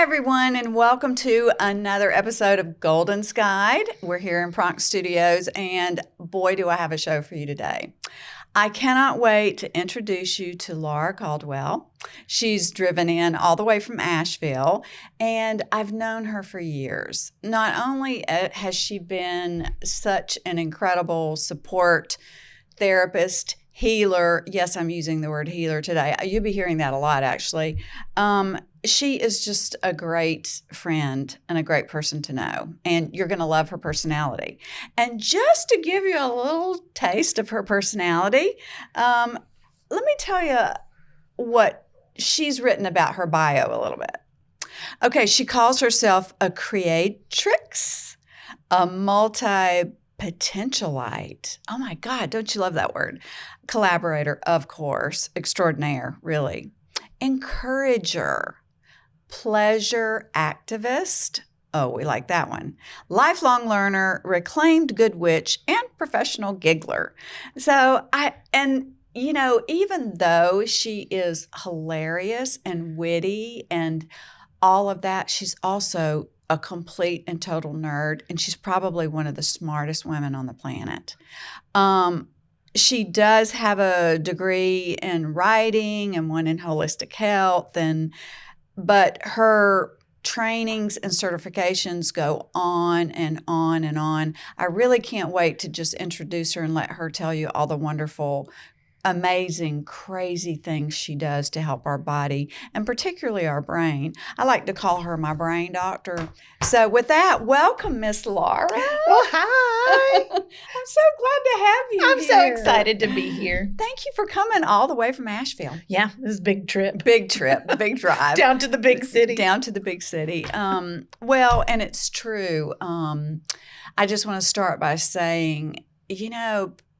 Hi, everyone, and welcome to another episode of Golden's Guide. We're here in Bronx Studios, and boy, do I have a show for you today. I cannot wait to introduce you to Laura Caldwell. She's driven in all the way from Asheville, and I've known her for years. Not only has she been such an incredible support therapist, healer. Yes, I'm using the word healer today. You'll be hearing that a lot, actually. She is just a great friend and a great person to know, and you're going to love her personality. And just to give you a little taste of her personality, let me tell you what she's written about her bio a little bit. Okay, she calls herself a creatrix, a multi-potentialite. Oh my God, don't you love that word? Collaborator, of course, extraordinaire, really. Encourager, pleasure activist. Oh, we like that one. Lifelong learner, reclaimed good witch, and professional giggler. Even though she is hilarious and witty and all of that, she's also a complete and total nerd, and she's probably one of the smartest women on the planet. She does have a degree in writing and one in holistic health, but her trainings and certifications go on and on and on. I really can't wait to just introduce her and let her tell you all the wonderful, amazing, crazy things she does to help our body, and particularly our brain. I like to call her my brain doctor. So with that, welcome, Miss Laura. Well, hi. I'm so glad to have you I'm here. so excited to be here. Thank you for coming all the way from Asheville. Yeah, this is a big trip. Big trip, big drive. Down to the big city. Down to the big city. Well, and it's true. I just want to start by saying,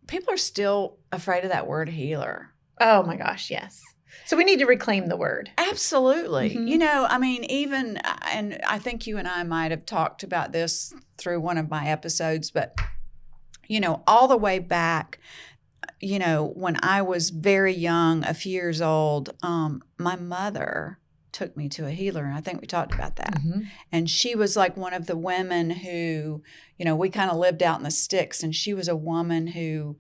people are still afraid of that word healer. Oh my gosh, yes. So we need to reclaim the word. Absolutely. Mm-hmm. And I think you and I might have talked about this through one of my episodes, but, all the way back, when I was very young, a few years old, my mother took me to a healer, and I think we talked about that. Mm-hmm. And she was like one of the women who, we kind of lived out in the sticks, and she was a woman who,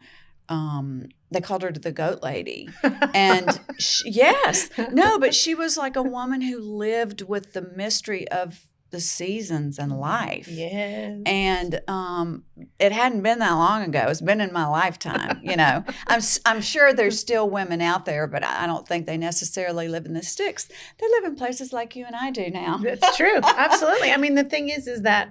they called her the goat lady. And but she was like a woman who lived with the mystery of the seasons and life. Yes. And it hadn't been that long ago. It's been in my lifetime, I'm sure there's still women out there, but I don't think they necessarily live in the sticks. They live in places like you and I do now. That's true. Absolutely. I mean, the thing is that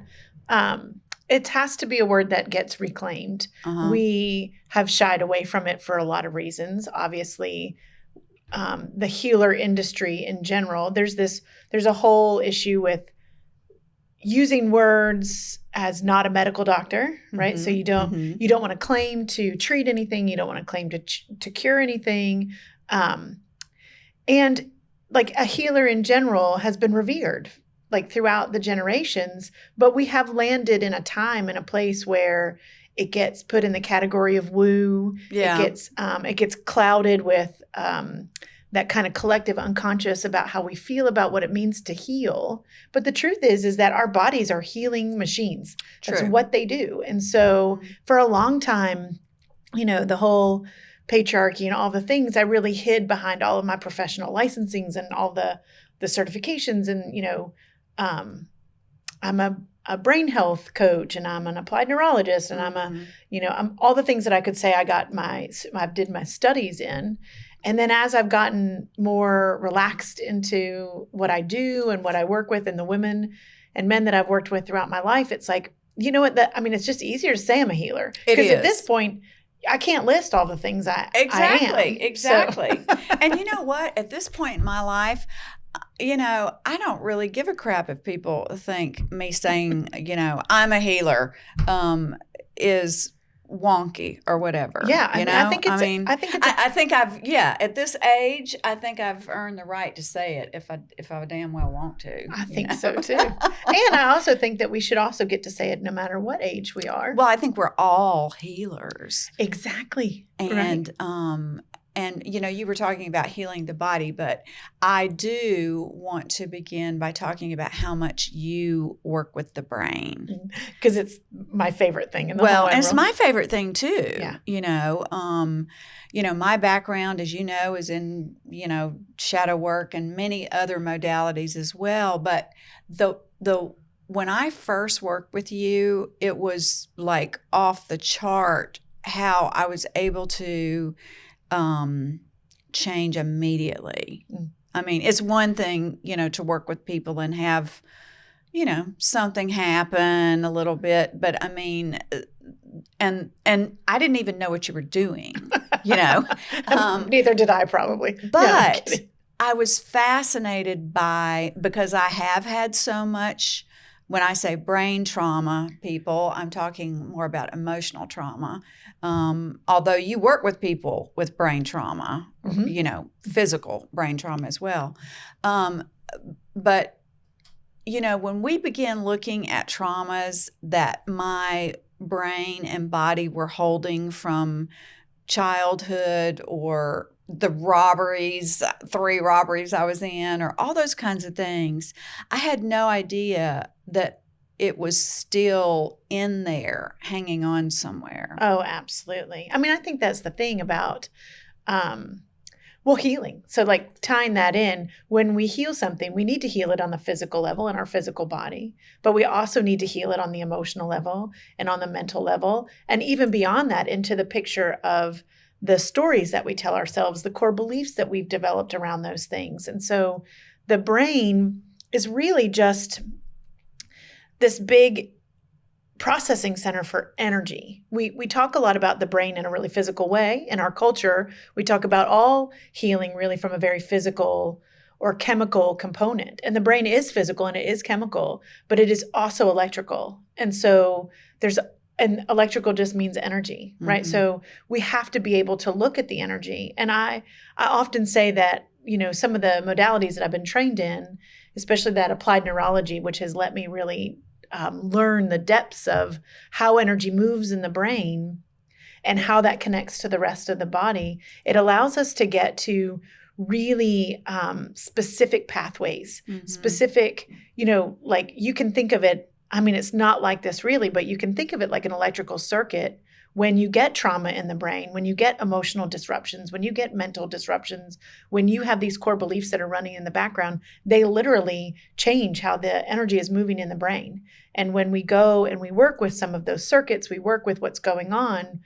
it has to be a word that gets reclaimed. Uh-huh. We have shied away from it for a lot of reasons. Obviously, the healer industry in general, there's a whole issue with using words as not a medical doctor, right? Mm-hmm. So you don't want to claim to treat anything. You don't want to claim to cure anything. And like a healer in general has been revered like throughout the generations, but we have landed in a time and a place where it gets put in the category of woo. Yeah. It gets clouded with that kind of collective unconscious about how we feel about what it means to heal. But the truth is that our bodies are healing machines. That's True. what they do. And so for a long time, the whole patriarchy and all the things, I really hid behind all of my professional licensings and all the certifications. And, I'm a brain health coach, and I'm an applied neurologist, and I'm all the things that I could say I did my studies in. And then as I've gotten more relaxed into what I do and what I work with and the women and men that I've worked with throughout my life, it's like, it's just easier to say I'm a healer. Because at this point, I can't list all the things I am. Exactly. And you know what? At this point in my life, I don't really give a crap if people think me saying, I'm a healer is wonky or whatever. Yeah, I think at this age, I think I've earned the right to say it if I damn well want to. I think so too. And I also think that we should also get to say it no matter what age we are. Well, I think we're all healers. Exactly. And right. and you were talking about healing the body, but I do want to begin by talking about how much you work with the brain. Because it's my favorite thing in the Well, whole and it's world. my favorite thing too. Yeah. My background, as you know, is in, shadow work and many other modalities as well. But when I first worked with you, it was like off the chart how I was able to change immediately. I mean, it's one thing, to work with people and have, something happen a little bit, but I mean, and I didn't even know what you were doing, Neither did I, probably. But I was fascinated because I have had so much. When I say brain trauma, people, I'm talking more about emotional trauma. Although you work with people with brain trauma, physical brain trauma as well. But when we began looking at traumas that my brain and body were holding from childhood, or the 3 robberies I was in, or all those kinds of things, I had no idea that it was still in there, hanging on somewhere. Oh, absolutely. I mean, I think that's the thing about healing. So like tying that in, when we heal something, we need to heal it on the physical level in our physical body, but we also need to heal it on the emotional level and on the mental level, and even beyond that into the picture of the stories that we tell ourselves, the core beliefs that we've developed around those things. And so the brain is really just this big processing center for energy. We talk a lot about the brain in a really physical way. In our culture, we talk about all healing really from a very physical or chemical component. And the brain is physical and it is chemical, but it is also electrical. And so and electrical just means energy, right? Mm-hmm. So we have to be able to look at the energy. And I often say that, some of the modalities that I've been trained in, especially that applied neurology, which has let me really learn the depths of how energy moves in the brain and how that connects to the rest of the body. It allows us to get to really specific pathways, specific, like you can think of it. I mean, it's not like this really, but you can think of it like an electrical circuit. When you get trauma in the brain, when you get emotional disruptions, when you get mental disruptions, when you have these core beliefs that are running in the background, they literally change how the energy is moving in the brain. And when we go and we work with some of those circuits, we work with what's going on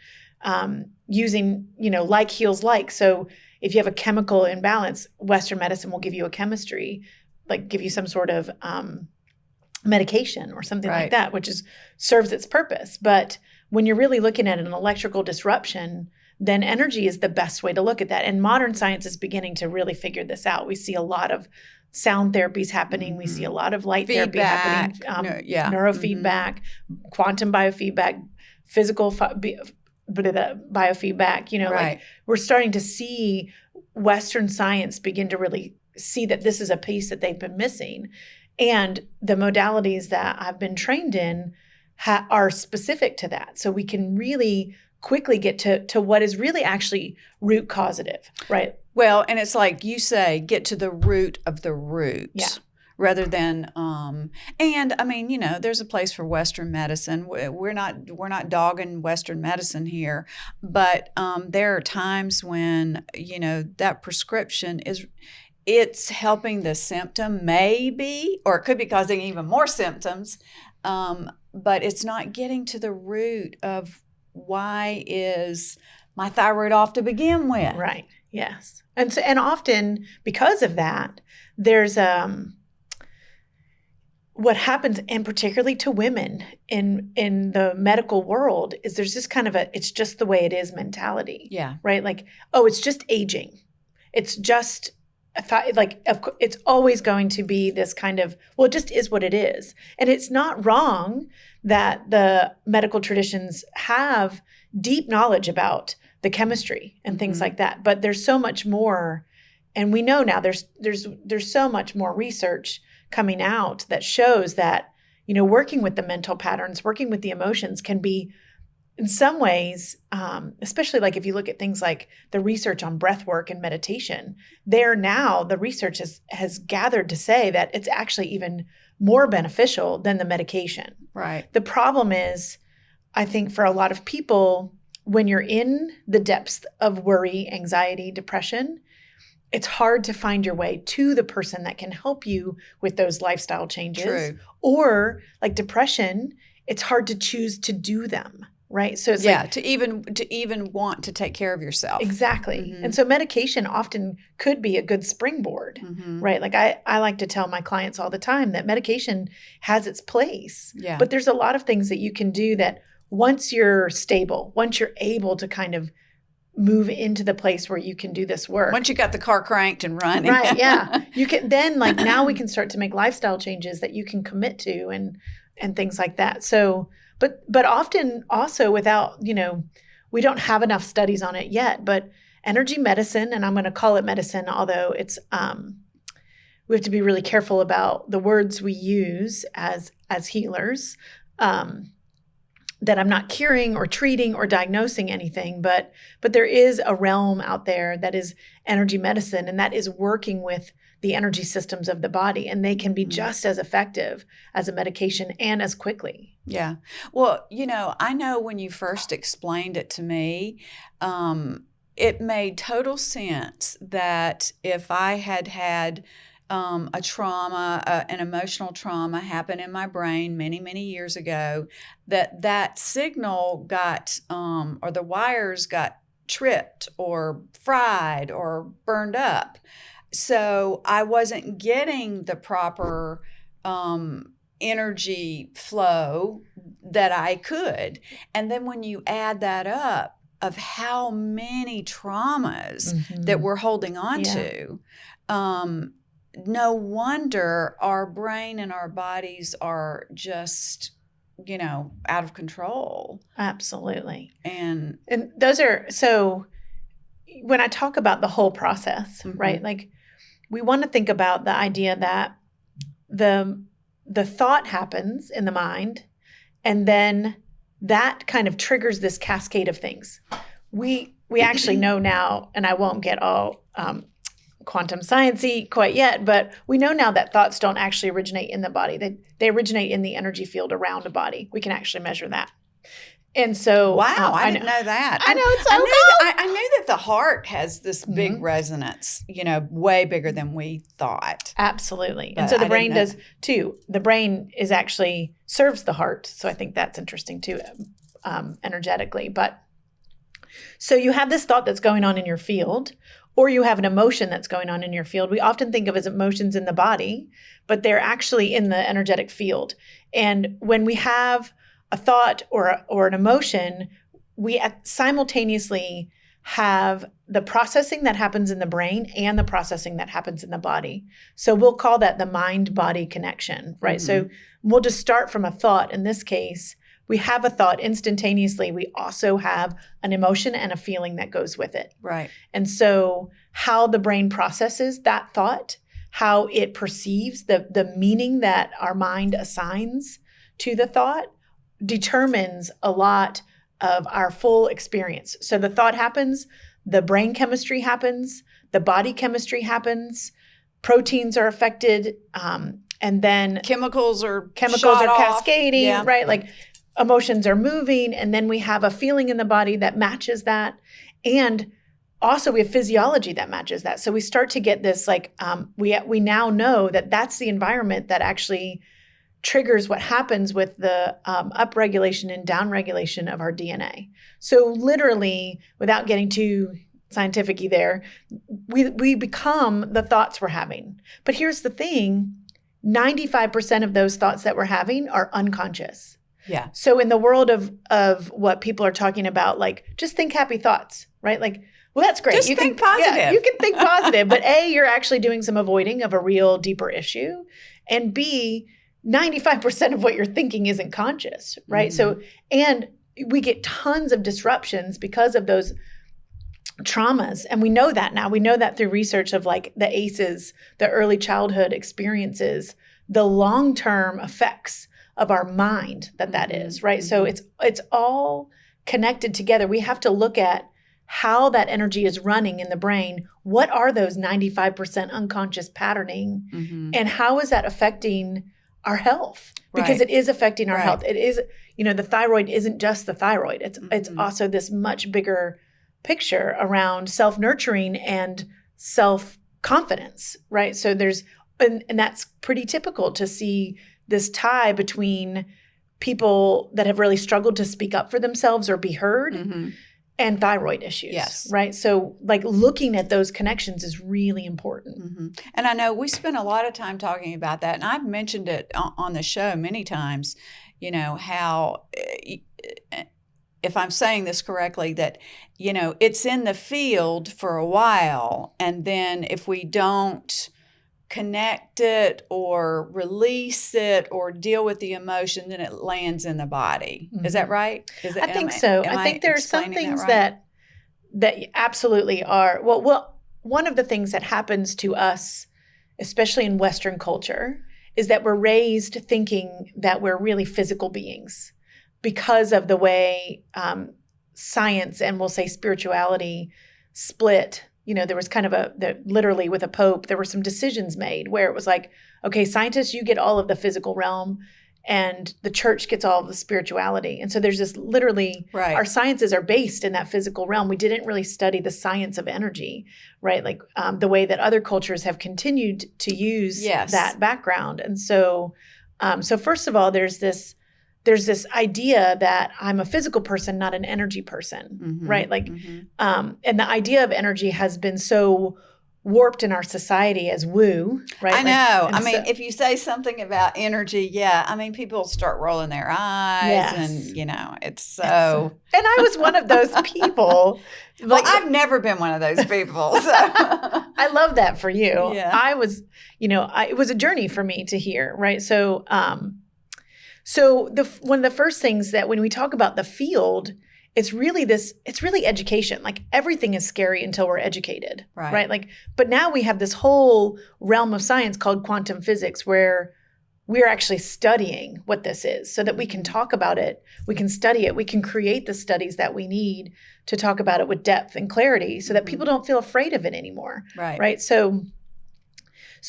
using, like heals like. So if you have a chemical imbalance, Western medicine will give you a chemistry, like give you some sort of medication or something like that, which serves its purpose. But when you're really looking at an electrical disruption, then energy is the best way to look at that. And modern science is beginning to really figure this out. We see a lot of sound therapies happening. We see a lot of light therapy happening, neurofeedback, quantum biofeedback, physical biofeedback. Like we're starting to see Western science begin to really see that this is a piece that they've been missing. And the modalities that I've been trained in are specific to that. So we can really quickly get to what is really actually root causative, right? Well, and it's like you say, get to the root of the root. Yeah. Rather than, and I mean, there's a place for Western medicine. We're not dogging Western medicine here, but there are times when, that prescription it's helping the symptom maybe, or it could be causing even more symptoms, but it's not getting to the root of why is my thyroid off to begin with. Right. Yes. And so, and often because of that, there's what happens, and particularly to women in the medical world, is there's this kind of it's just the way it is mentality. Yeah. Right. Like, oh, it's just aging. It's just it's always going to be this kind of, well, it just is what it is. And it's not wrong that the medical traditions have deep knowledge about the chemistry and things like that. But there's so much more. And we know now there's so much more research coming out that shows that, working with the mental patterns, working with the emotions can be in some ways, especially like if you look at things like the research on breath work and meditation, there now the research has gathered to say that it's actually even more beneficial than the medication. Right. The problem is, I think for a lot of people, when you're in the depths of worry, anxiety, depression, it's hard to find your way to the person that can help you with those lifestyle changes. True. Or like depression, it's hard to choose to do them. Right. So it's like to even want to take care of yourself. Exactly. Mm-hmm. And so medication often could be a good springboard. Mm-hmm. Right. Like I like to tell my clients all the time that medication has its place. Yeah. But there's a lot of things that you can do that once you're stable, once you're able to kind of move into the place where you can do this work. Once you got the car cranked and running. Right. Yeah. You can then like now we can start to make lifestyle changes that you can commit to and things like that. So But often also without, we don't have enough studies on it yet, but energy medicine, and I'm going to call it medicine, although it's, we have to be really careful about the words we use as healers, that I'm not curing or treating or diagnosing anything, but there is a realm out there that is energy medicine, and that is working with the energy systems of the body, and they can be just as effective as a medication and as quickly. Yeah. Well, I know when you first explained it to me, it made total sense that if I had a trauma, an emotional trauma happen in my brain many, many years ago, that signal got, or the wires got tripped or fried or burned up. So I wasn't getting the proper energy flow that I could. And then when you add that up of how many traumas that we're holding on to, no wonder our brain and our bodies are just, out of control. Absolutely. And those are, so when I talk about the whole process, right? Like we want to think about the idea that the thought happens in the mind, and then that kind of triggers this cascade of things. We actually know now, and I won't get all quantum science-y quite yet, but we know now that thoughts don't actually originate in the body. They originate in the energy field around a body. We can actually measure that. And so, wow, I didn't know that. I know, it's so cool. I knew that the heart has this big resonance, way bigger than we thought. Absolutely. And so the brain does too. The brain is actually serves the heart. So I think that's interesting too, energetically. But so you have this thought that's going on in your field, or you have an emotion that's going on in your field. We often think of as emotions in the body, but they're actually in the energetic field. And when we have a thought or an emotion, we simultaneously have the processing that happens in the brain and the processing that happens in the body. So we'll call that the mind-body connection, right? So we'll just start from a thought. In this case, we have a thought instantaneously. We also have an emotion and a feeling that goes with it. Right. And so how the brain processes that thought, how it perceives the meaning that our mind assigns to the thought, determines a lot of our full experience. So the thought happens, the brain chemistry happens, the body chemistry happens, proteins are affected, and then chemicals are cascading, right? Like emotions are moving, and then we have a feeling in the body that matches that. And also we have physiology that matches that. So we start to get this we now know that that's the environment that actually triggers what happens with the upregulation and downregulation of our DNA. So literally, without getting too scientific-y there, we become the thoughts we're having. But here's the thing, 95% of those thoughts that we're having are unconscious. Yeah. So in the world of what people are talking about, like just think happy thoughts, right? Like, well, that's great. Just you think can, positive. Yeah, you can think positive, but A, you're actually doing some avoiding of a real deeper issue. And B, 95% of what you're thinking isn't conscious, right? So, and we get tons of disruptions because of those traumas. And we know that now. We know that through research of like the ACEs, the early childhood experiences, the long-term effects of our mind that is, right? So it's all connected together. We have to look at how that energy is running in the brain. What are those 95% unconscious patterning? Mm-hmm. And how is that affecting our health? Because Right. it is affecting our Right. health. It is, the thyroid isn't just the thyroid. It's also this much bigger picture around self-nurturing and self-confidence, right? So there's, and that's pretty typical to see this tie between people that have really struggled to speak up for themselves or be heard Mm-hmm. and thyroid issues, Yes. right? So like looking at those connections is really important. Mm-hmm. And I know we spend a lot of time talking about that, and I've mentioned it on the show many times, how, if I'm saying this correctly, that, it's in the field for a while, and then if we don't connect it or release it or deal with the emotion, then it lands in the body. Mm-hmm. Is that right? I think so. I think there are some things that absolutely are. Well, one of the things that happens to us, especially in Western culture, is that we're raised thinking that we're really physical beings because of the way science and we'll say spirituality split. There was kind of literally with a pope, there were some decisions made where it was like, okay, scientists, you get all of the physical realm and the church gets all of the spirituality. And so there's this literally, right. Our sciences are based in that physical realm. We didn't really study the science of energy, right? Like the way that other cultures have continued to use that background. And so, so first of all, there's this idea that I'm a physical person, not an energy person, mm-hmm. right? Like, mm-hmm. And the idea of energy has been so warped in our society as woo, right? I know. If you say something about energy, people start rolling their eyes and, it's so. And I was one of those people. Well, I've never been one of those people. So. I love that for you. Yeah. I was, it was a journey for me to hear, right? So, one of the first things that when we talk about the field, it's really education. Like everything is scary until we're educated, right? Like, but now we have this whole realm of science called quantum physics where we're actually studying what this is so that we can talk about it, we can study it, we can create the studies that we need to talk about it with depth and clarity so that people don't feel afraid of it anymore, right? So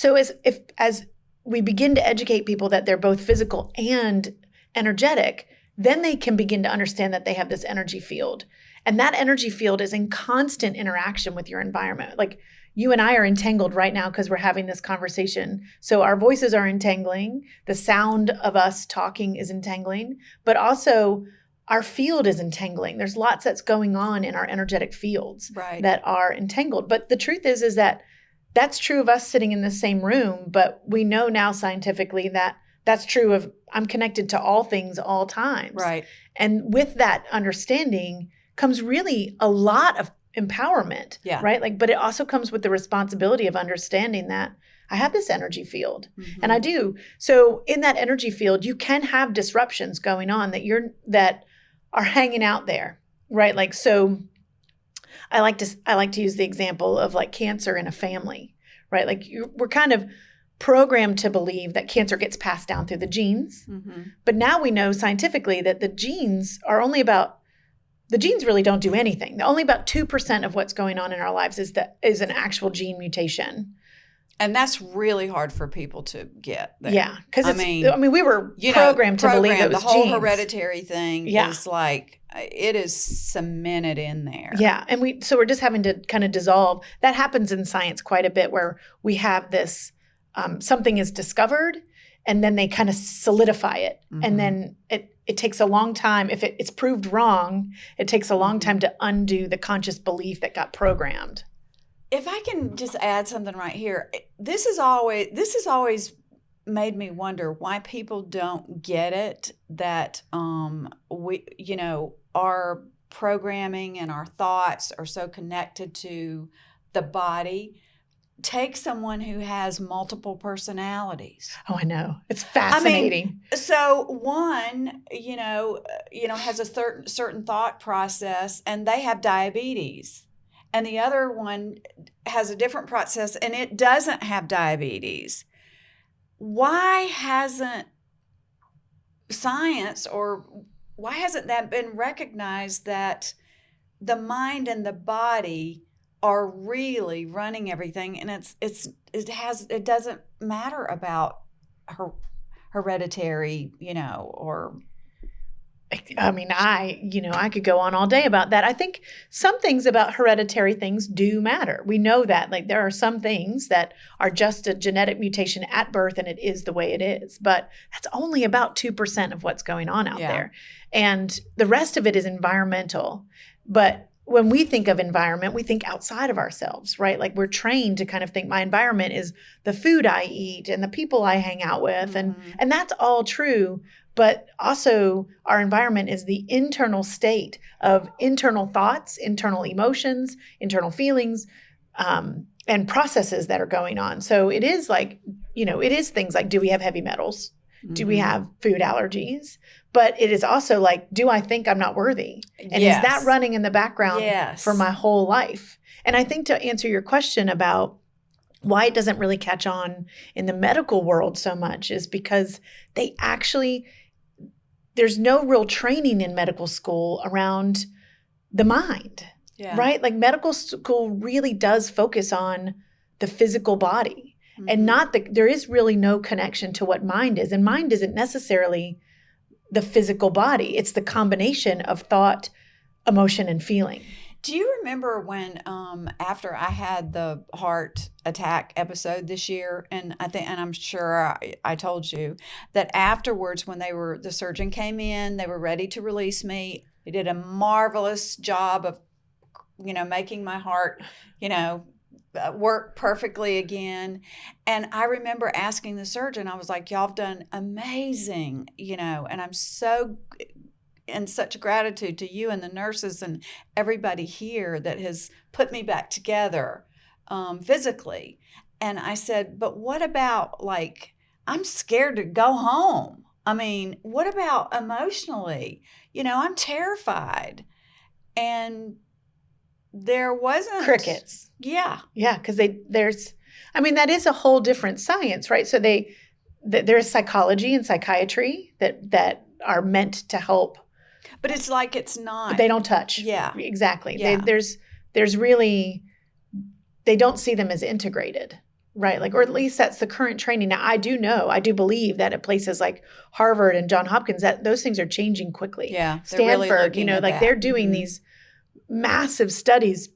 as we begin to educate people that they're both physical and energetic, then they can begin to understand that they have this energy field. And that energy field is in constant interaction with your environment. Like you and I are entangled right now because we're having this conversation. So our voices are entangling. The sound of us talking is entangling, but also our field is entangling. There's lots that's going on in our energetic fields that are entangled. But the truth is that that's true of us sitting in the same room, but we know now scientifically that that's true of I'm connected to all things all times. Right. And with that understanding comes really a lot of empowerment, right? Like, but it also comes with the responsibility of understanding that I have this energy field and I do. So in that energy field, you can have disruptions going on that are hanging out there, right? Like, so I like to use the example of like cancer in a family, right? Like we're kind of programmed to believe that cancer gets passed down through the genes. But now we know scientifically that the genes really don't do anything. Only about 2% of what's going on in our lives is an actual gene mutation. And that's really hard for people to get there. Yeah. Because we were programmed to believe it was the whole genes. hereditary thing is like, it is cemented in there. Yeah. And we're just having to kind of dissolve. That happens in science quite a bit where we have this, something is discovered and then they kind of solidify it. And then it takes a long time. If it's proved wrong, it takes a long time to undo the conscious belief that got programmed. If I can just add something right here, this has always made me wonder why people don't get it that our programming and our thoughts are so connected to the body. Take someone who has multiple personalities. Oh, I know. It's fascinating. So one, has a certain thought process and they have diabetes. And the other one has a different process and it doesn't have diabetes. Why hasn't science or why hasn't that been recognized, that the mind and the body are really running everything, and it doesn't matter about her hereditary, or I mean, I could go on all day about that. I think some things about hereditary things do matter. We know that, like, there are some things that are just a genetic mutation at birth and it is the way it is. But that's only about 2% of what's going on out there. And the rest of it is environmental. But when we think of environment, we think outside of ourselves, right? Like, we're trained to kind of think my environment is the food I eat and the people I hang out with. And that's all true. But also, our environment is the internal state of internal thoughts, internal emotions, internal feelings, and processes that are going on. So it is like, it is things like, do we have heavy metals? Do we have food allergies? But it is also like, do I think I'm not worthy? And is that running in the background for my whole life? And I think, to answer your question about why it doesn't really catch on in the medical world so much, is because there's no real training in medical school around the mind, right? Like, medical school really does focus on the physical body and there is really no connection to what mind is. And mind isn't necessarily the physical body. It's the combination of thought, emotion, and feeling. Do you remember when, after I had the heart attack episode this year, and I'm sure I told you that afterwards, when the surgeon came in, they were ready to release me. They did a marvelous job of, making my heart, work perfectly again. And I remember asking the surgeon, I was like, y'all have done amazing, and I'm so in such gratitude to you and the nurses and everybody here that has put me back together physically. And I said, but what about, like, I'm scared to go home. I mean, what about emotionally? I'm terrified. And there wasn't crickets. Yeah. Yeah, because that is a whole different science, right? So there's psychology and psychiatry that are meant to help. But it's like, it's not. But they don't touch. Yeah. Exactly. Yeah. There's really, they don't see them as integrated, right? Like, or at least that's the current training. Now, I do believe that at places like Harvard and Johns Hopkins, that those things are changing quickly. Yeah. Stanford, they're doing these massive studies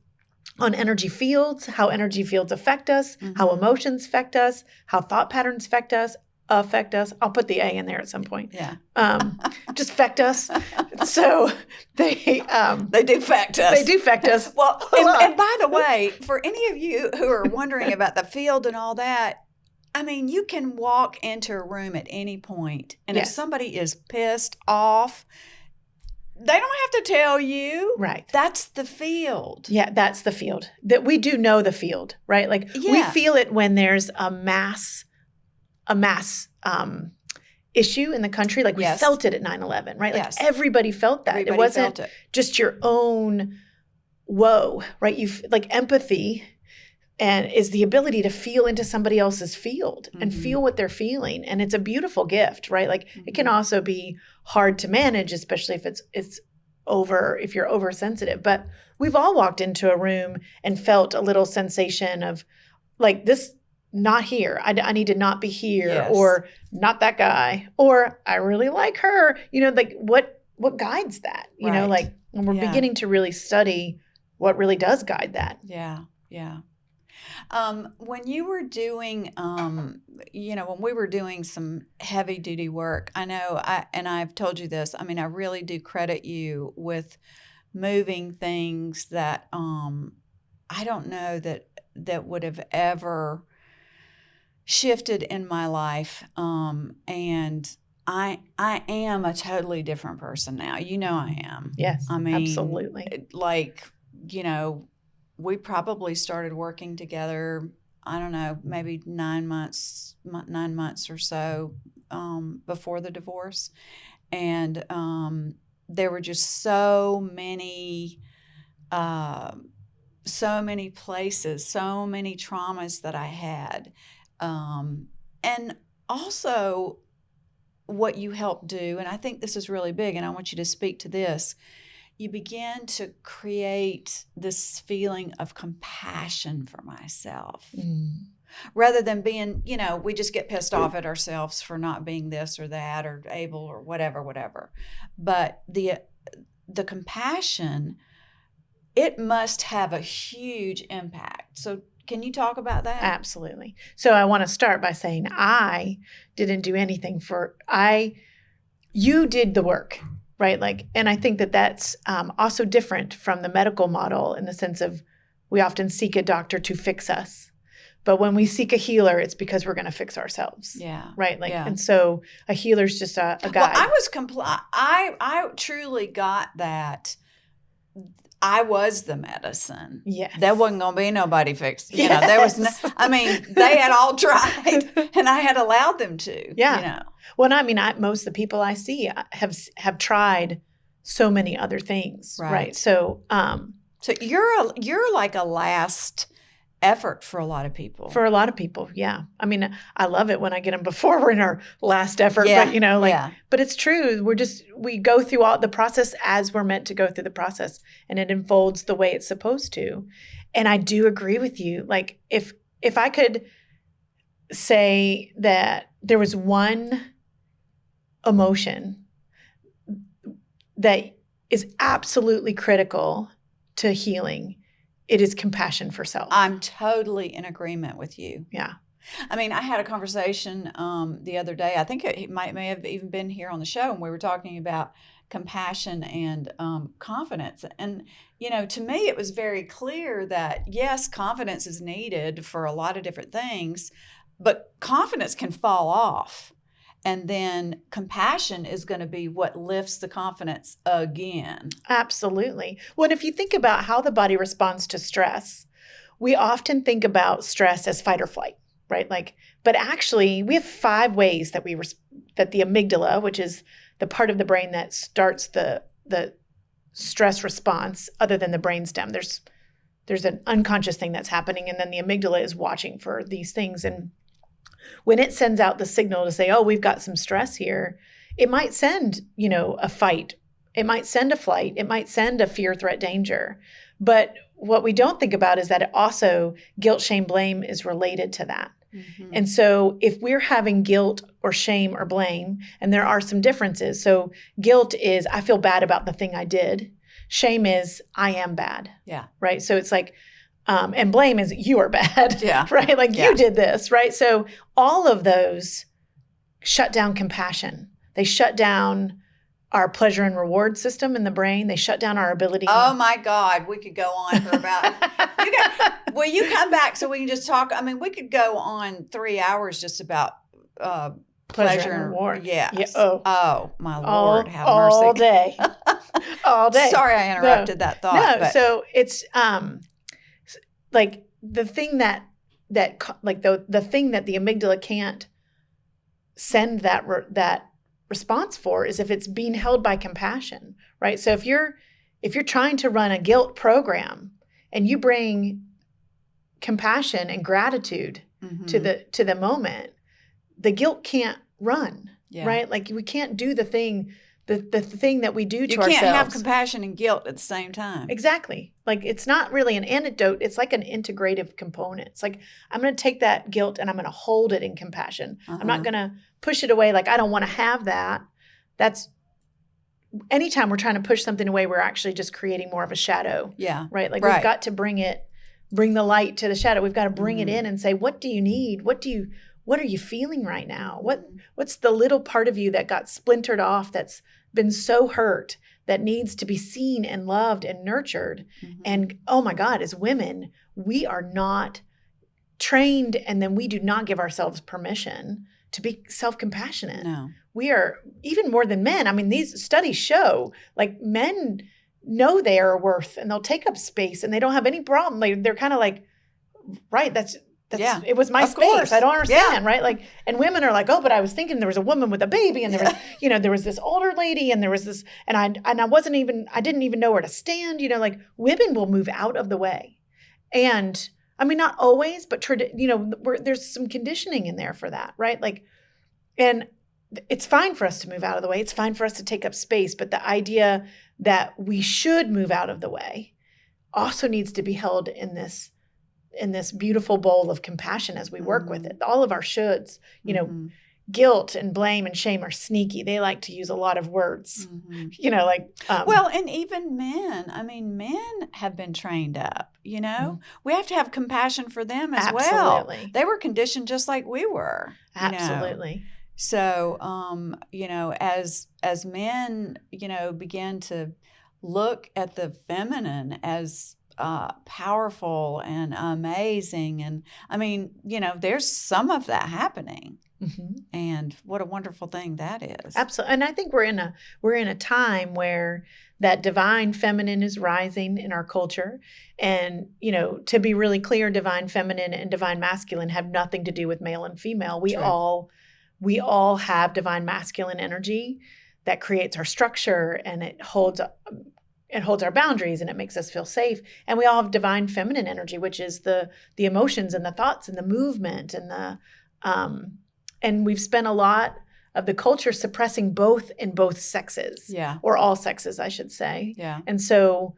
on energy fields, how energy fields affect us, how emotions affect us, how thought patterns affect us. I'll put the A in there at some point. Yeah. Just affect us. So they do affect us. They do affect us. Well, and by the way, for any of you who are wondering about the field and all that, I mean, you can walk into a room at any point, and if somebody is pissed off, they don't have to tell you. Right. That's the field. Yeah, that's the field. That we do know the field, right? Like, we feel it when there's a mass issue in the country. Like, we felt it at 9/11, right? Like, everybody felt that. Everybody it wasn't felt it. Just your own woe, right? Like, empathy and is the ability to feel into somebody else's field and feel what they're feeling. And it's a beautiful gift, right? Like, it can also be hard to manage, especially if if you're oversensitive. But we've all walked into a room and felt a little sensation of, like, this, not here. I need to not be here, or not that guy, or I really like her. Like, what guides that? You know, like, and we're beginning to really study what really does guide that. Yeah, yeah. When you were doing, when we were doing some heavy duty work, I know, I've told you this, I mean, I really do credit you with moving things that I don't know that would have ever shifted in my life. And I am a totally different person now. I am. Yes, I mean, absolutely. Like, we probably started working together, I don't know, maybe 9 months or so before the divorce. And there were just so many places, so many traumas that I had. And also, what you help do, and I think this is really big, and I want you to speak to this. You begin to create this feeling of compassion for myself. Rather than being, we just get pissed off at ourselves for not being this or that or able or whatever. But the compassion, it must have a huge impact. So can you talk about that? Absolutely. So I want to start by saying I didn't do anything you did the work, right? And I think that that's also different from the medical model in the sense of we often seek a doctor to fix us. But when we seek a healer, it's because we're going to fix ourselves. Yeah. Right. And so a healer's just a guide. Well, I truly got that. I was the medicine. Yes. There wasn't going to be nobody fixed. There was they had all tried and I had allowed them to. Yeah. Well, most of the people I see have tried so many other things. Right. So, so you're like a last effort for a lot of people. For a lot of people, yeah. I love it when I get them before we're in our last effort, but it's true. We go through all the process as we're meant to go through the process, and it unfolds the way it's supposed to. And I do agree with you. Like if I could say that there was one emotion that is absolutely critical to healing, it is compassion for self. I'm totally in agreement with you. Yeah. I had a conversation the other day. I think it may have even been here on the show, and we were talking about compassion and confidence. And, to me, it was very clear that, yes, confidence is needed for a lot of different things, but confidence can fall off. And then compassion is going to be what lifts the confidence again. Absolutely. Well, if you think about how the body responds to stress, we often think about stress as fight or flight, right? But actually, we have 5 ways that that the amygdala, which is the part of the brain that starts the stress response, other than the brainstem. There's an unconscious thing that's happening, and then the amygdala is watching for these things. And when it sends out the signal to say, oh, we've got some stress here, it might send, a fight. It might send a flight. It might send a fear, threat, danger. But what we don't think about is that it also guilt, shame, blame is related to that. Mm-hmm. And so if we're having guilt or shame or blame, and there are some differences. So guilt is, I feel bad about the thing I did. Shame is, I am bad. Yeah. Right. So it's like, and blame is you are bad, yeah. right? You did this, right? So all of those shut down compassion. They shut down our pleasure and reward system in the brain. They shut down our ability. Oh my God, we could go on for about. Will you come back so we can just talk? We could go on 3 hours just about pleasure and reward. Yes. Yeah. Oh my Lord, have mercy. All day, all day. Sorry, I interrupted that thought. No, but. So it's the thing that the thing that the amygdala can't send that response for is if it's being held by compassion, right? So if you're trying to run a guilt program and you bring compassion and gratitude mm-hmm. to the moment, the guilt can't run, right? We can't do the thing that we do to ourselves. You can't have compassion and guilt at the same time. Exactly. It's not really an antidote. It's like an integrative component. It's like, I'm going to take that guilt and I'm going to hold it in compassion. Uh-huh. I'm not going to push it away. I don't want to have that. That's anytime we're trying to push something away, we're actually just creating more of a shadow. Yeah. Right. We've got to bring the light to the shadow. We've got to bring mm-hmm. it in and say, what do you need? What are you feeling right now? What's the little part of you that got splintered off, that's been so hurt, that needs to be seen and loved and nurtured? Mm-hmm. And oh my God, as women, we are not trained, and then we do not give ourselves permission to be self-compassionate. No. We are, even more than men. These studies show men know they are worth, and they'll take up space, and they don't have any problem. They're kind of right, that's it was my space. Course. I don't understand, right? And women are oh, but I was thinking there was a woman with a baby, and there was, there was this older lady, and there was this, and I didn't even know where to stand. Women will move out of the way, and not always, but there's some conditioning in there for that, right? And it's fine for us to move out of the way. It's fine for us to take up space. But the idea that we should move out of the way also needs to be held in this beautiful bowl of compassion as we work with it. All of our shoulds, guilt and blame and shame are sneaky. They like to use a lot of words, well, and even men. I mean, men have been trained up, We have to have compassion for them as well. They were conditioned just like we were. Absolutely. So, as men, begin to look at the feminine as powerful and amazing. And I mean, there's some of that happening. And what a wonderful thing that is. Absolutely. And I think we're in a time where that divine feminine is rising in our culture. And, to be really clear, divine feminine and divine masculine have nothing to do with male and female. We all have divine masculine energy that creates our structure, and it holds our boundaries, and it makes us feel safe. And we all have divine feminine energy, which is the emotions and the thoughts and the movement and and we've spent a lot of the culture suppressing both in both sexes, or all sexes, I should say. Yeah. And so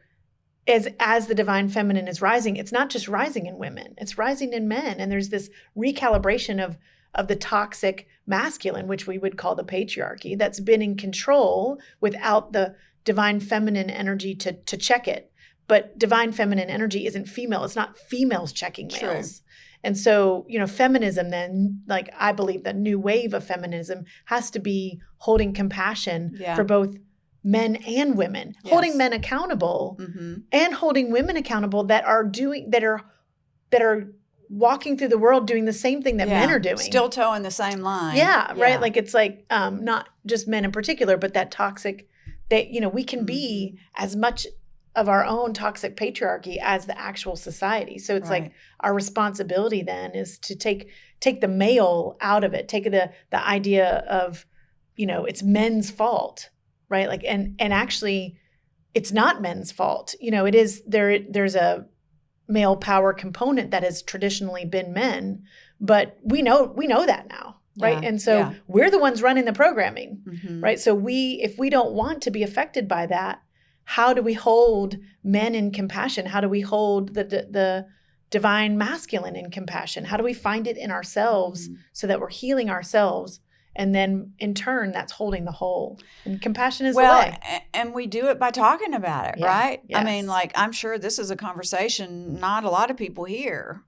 as the divine feminine is rising, it's not just rising in women, it's rising in men. And there's this recalibration of the toxic masculine, which we would call the patriarchy, that's been in control without the divine feminine energy to check it. But divine feminine energy isn't female. It's not females checking males. True. And so, feminism then, like I believe the new wave of feminism has to be holding compassion for both men and women, holding men accountable and holding women accountable that are walking through the world doing the same thing that men are doing. Still towing the same line. Yeah, right. Like it's like not just men in particular, but that toxic, that, we can be as much of our own toxic patriarchy as the actual society. So it's like our responsibility then is to take the male out of it, take the idea of, it's men's fault, right? Like, and actually it's not men's fault. It is, there's a male power component that has traditionally been men, but we know that now. Right. And so we're the ones running the programming. Right. So if we don't want to be affected by that, how do we hold men in compassion? How do we hold the divine masculine in compassion? How do we find it in ourselves so that we're healing ourselves? And then in turn, that's holding the whole. And compassion is the way. And we do it by talking about it, right? Yes. I mean, like, I'm sure this is a conversation not a lot of people hear,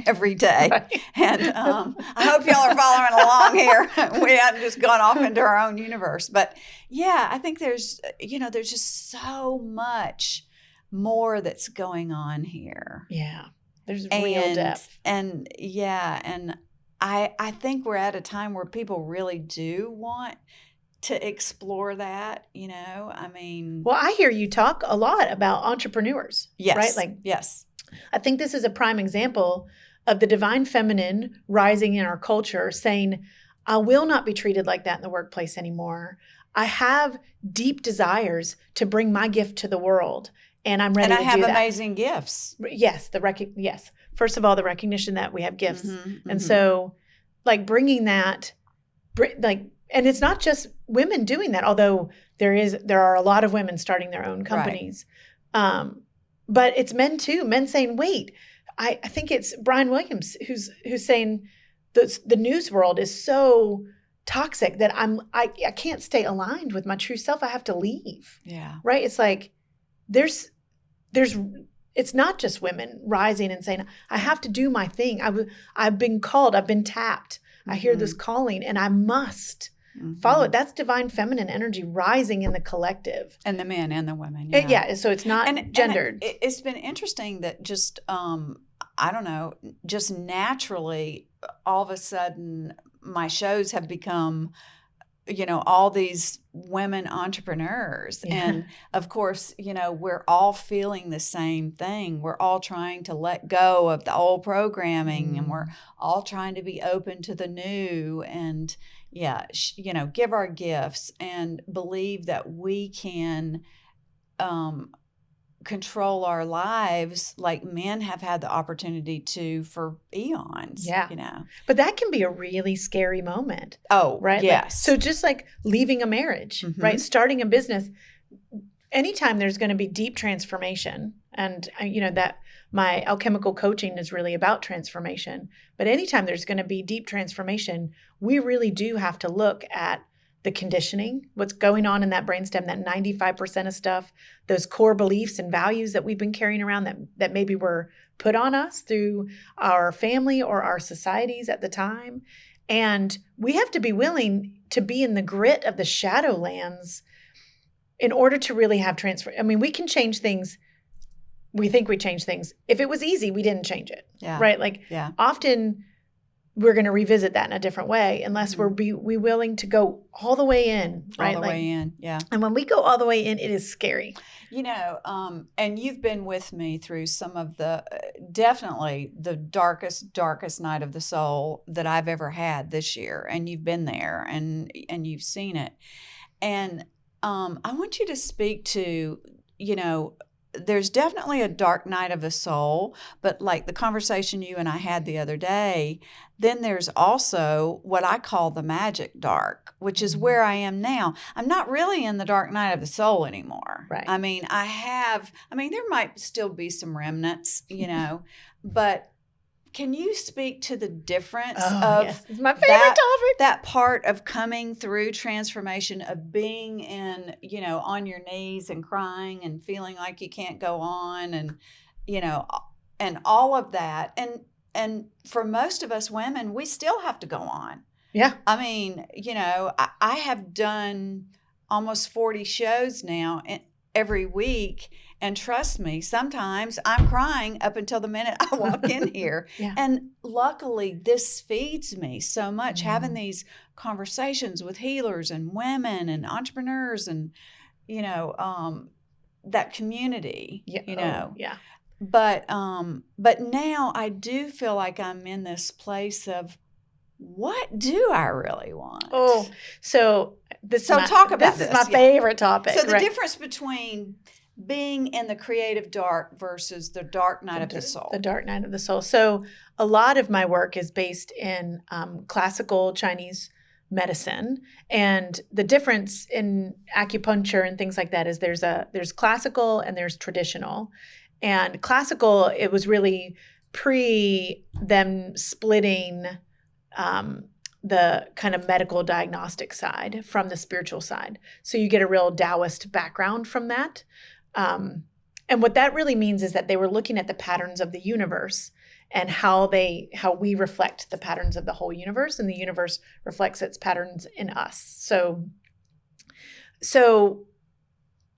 every day. Right. And I hope y'all are following along here. We haven't just gone off into our own universe. But yeah, I think there's just so much more that's going on here. Yeah. There's real depth. And I think we're at a time where people really do want to explore that, I mean. Well, I hear you talk a lot about entrepreneurs. Yes. Right? Like, yes. I think this is a prime example of the divine feminine rising in our culture saying, I will not be treated like that in the workplace anymore. I have deep desires to bring my gift to the world, and I'm ready to do that. And I have amazing gifts. Yes. Yes. First of all, the recognition that we have gifts. And so like bringing that, and it's not just women doing that, although there are a lot of women starting their own companies. Right. But it's men too, men saying, wait, I think it's Brian Williams who's saying the news world is so toxic that I can't stay aligned with my true self. I have to leave. Yeah. Right. It's like, it's not just women rising and saying, I have to do my thing. I've been called, I've been tapped. I hear this calling and I must follow it. That's divine feminine energy rising in the collective. And the men and the women. Yeah. So it's not gendered. It's been interesting that just, I don't know, just naturally, all of a sudden, my shows have become, all these women entrepreneurs. Yeah. And of course, we're all feeling the same thing. We're all trying to let go of the old programming and we're all trying to be open to the new and, give our gifts and believe that we can control our lives like men have had the opportunity to for eons. Yeah. You know. But that can be a really scary moment. Oh, right? yes. So just like leaving a marriage, right? Starting a business, anytime there's going to be deep transformation, and that my alchemical coaching is really about transformation, but anytime there's going to be deep transformation, we really do have to look at the conditioning, what's going on in that brainstem, that 95% of stuff, those core beliefs and values that we've been carrying around that maybe were put on us through our family or our societies at the time. And we have to be willing to be in the grit of the shadowlands in order to really have transfer. I mean, we can change things. We think we change things. If it was easy, we didn't change it. Yeah. Right? Like often we're going to revisit that in a different way unless we're willing to go all the way in. Right? All the way in. Yeah. And when we go all the way in, it is scary. And you've been with me through some of the, definitely the darkest night of the soul that I've ever had this year. And you've been there and you've seen it. And I want you to speak to, there's definitely a dark night of the soul, but like the conversation you and I had the other day, then there's also what I call the magic dark, which is where I am now. I'm not really in the dark night of the soul anymore. Right. I mean, there might still be some remnants, but can you speak to the difference of yes. It's my favorite topic. That part of coming through transformation, of being in, on your knees and crying and feeling like you can't go on and, and all of that. And for most of us women, we still have to go on. Yeah. I mean, I have done almost 40 shows now every week. And trust me, sometimes I'm crying up until the minute I walk in here. Yeah. And luckily, this feeds me so much, having these conversations with healers and women and entrepreneurs and, that community, Yeah. Yeah. But now I do feel like I'm in this place of, what do I really want? Oh, so talk about this. This is my favorite topic. So the difference between being in the creative dark versus the dark night of the soul. The dark night of the soul. So a lot of my work is based in classical Chinese medicine, and the difference in acupuncture and things like that is there's classical and there's traditional. And classical, it was really pre them splitting the kind of medical diagnostic side from the spiritual side. So you get a real Taoist background from that. And what that really means is that they were looking at the patterns of the universe and how we reflect the patterns of the whole universe, and the universe reflects its patterns in us. So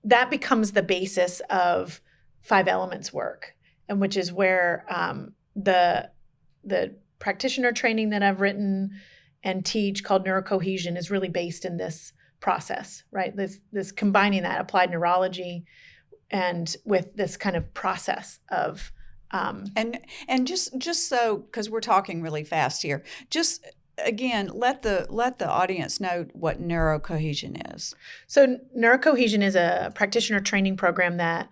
that becomes the basis of 5 elements work, and which is where the practitioner training that I've written and teach called neurocohesion is really based in this process, right? This combining that applied neurology and with this kind of process of and just so, because we're talking really fast here, just again, let the audience know what neurocohesion is. So neurocohesion is a practitioner training program that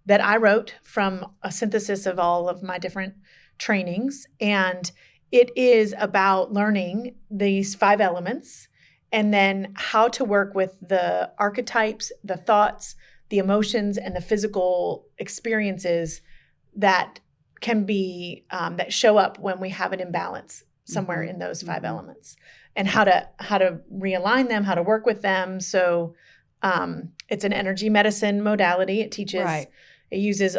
I wrote from a synthesis of all of my different trainings, and it is about learning these 5 elements and then how to work with the archetypes, the thoughts, the emotions, and the physical experiences that can be that show up when we have an imbalance somewhere in those 5 elements, and how to realign them, how to work with them. So it's an energy medicine modality. It teaches. Right. It uses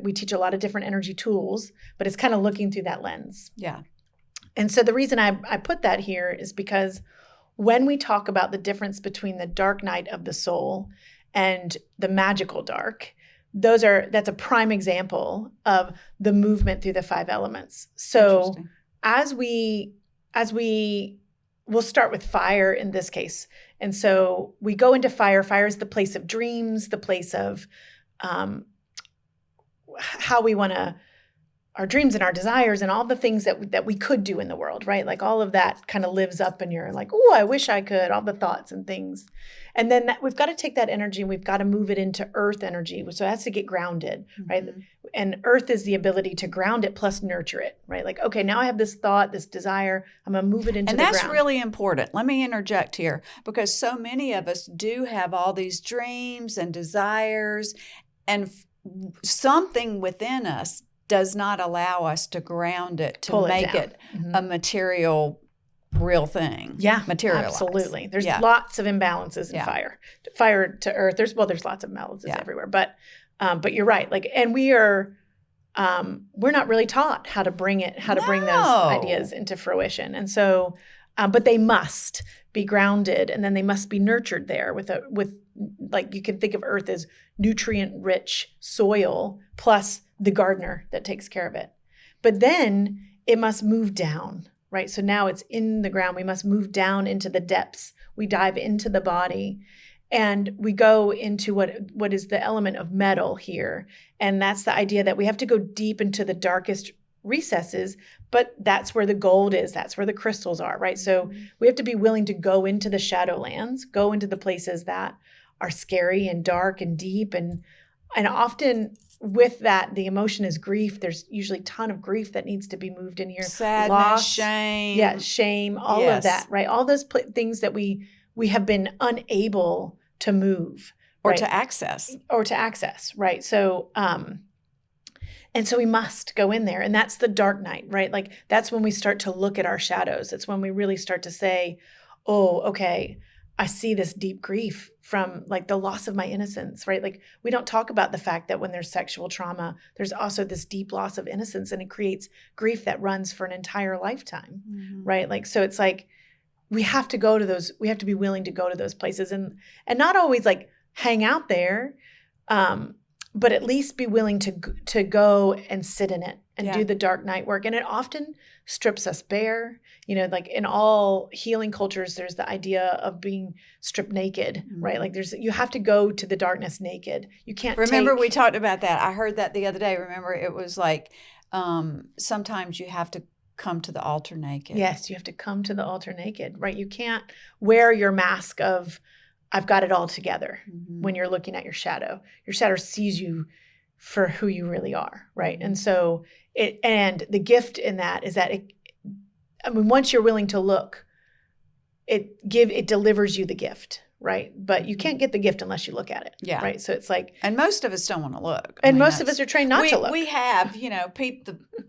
we teach a lot of different energy tools, but it's kind of looking through that lens. Yeah. And so the reason I put that here is because when we talk about the difference between the dark night of the soul and the magical dark, that's a prime example of the movement through the 5 elements. So as we'll start with fire in this case. And so we go into fire. Fire is the place of dreams, the place of how we want to dreams and our desires and all the things that we could do in the world, right? Like all of that kind of lives up and you're like, oh, I wish I could, all the thoughts and things. And then we've got to take that energy and we've got to move it into earth energy. So it has to get grounded, right? And earth is the ability to ground it plus nurture it, right? Like, okay, now I have this thought, this desire, I'm going to move it into the ground. And that's really important. Let me interject here because so many of us do have all these dreams and desires, and something within us does not allow us to ground it, to make it a material, real thing. Yeah, materialize. Absolutely. There's lots of imbalances in fire to earth. There's lots of imbalances everywhere, but you're right. Like, and we're not really taught how to bring those ideas into fruition. And so, but they must be grounded and then they must be nurtured there with like, you can think of earth as nutrient rich soil plus the gardener that takes care of it. But then it must move down, right? So now it's in the ground. We must move down into the depths. We dive into the body and we go into what is the element of metal here. And that's the idea that we have to go deep into the darkest recesses, but that's where the gold is. That's where the crystals are, right? So we have to be willing to go into the shadowlands, go into the places that are scary and dark and deep. And often with that, the emotion is grief. There's usually a ton of grief that needs to be moved in here. Sadness, loss, shame. Yeah, shame, all of that, right? All those things that we have been unable to move. Or right? to access. Right? So, and so we must go in there. And that's the dark night, right? Like that's when we start to look at our shadows. It's when we really start to say, oh, okay, I see this deep grief from like the loss of my innocence, right? Like we don't talk about the fact that when there's sexual trauma, there's also this deep loss of innocence and it creates grief that runs for an entire lifetime, right? Like, so it's like, we have to be willing to go to those places and not always like hang out there, but at least be willing to go and sit in it and do the dark night work. And it often strips us bare. You know, like in all healing cultures, there's the idea of being stripped naked, right? Like you have to go to the darkness naked. You can't we talked about that. I heard that the other day. Remember, it was like sometimes you have to come to the altar naked. Yes, you have to come to the altar naked, right? You can't wear your mask of I've got it all together when you're looking at your shadow. Your shadow sees you for who you really are, right? And so and the gift in that is that once you're willing to look, it delivers you the gift, right? But you can't get the gift unless you look at it, right? So it's like, and most of us don't want to look. And most of us are trained not to look. We have,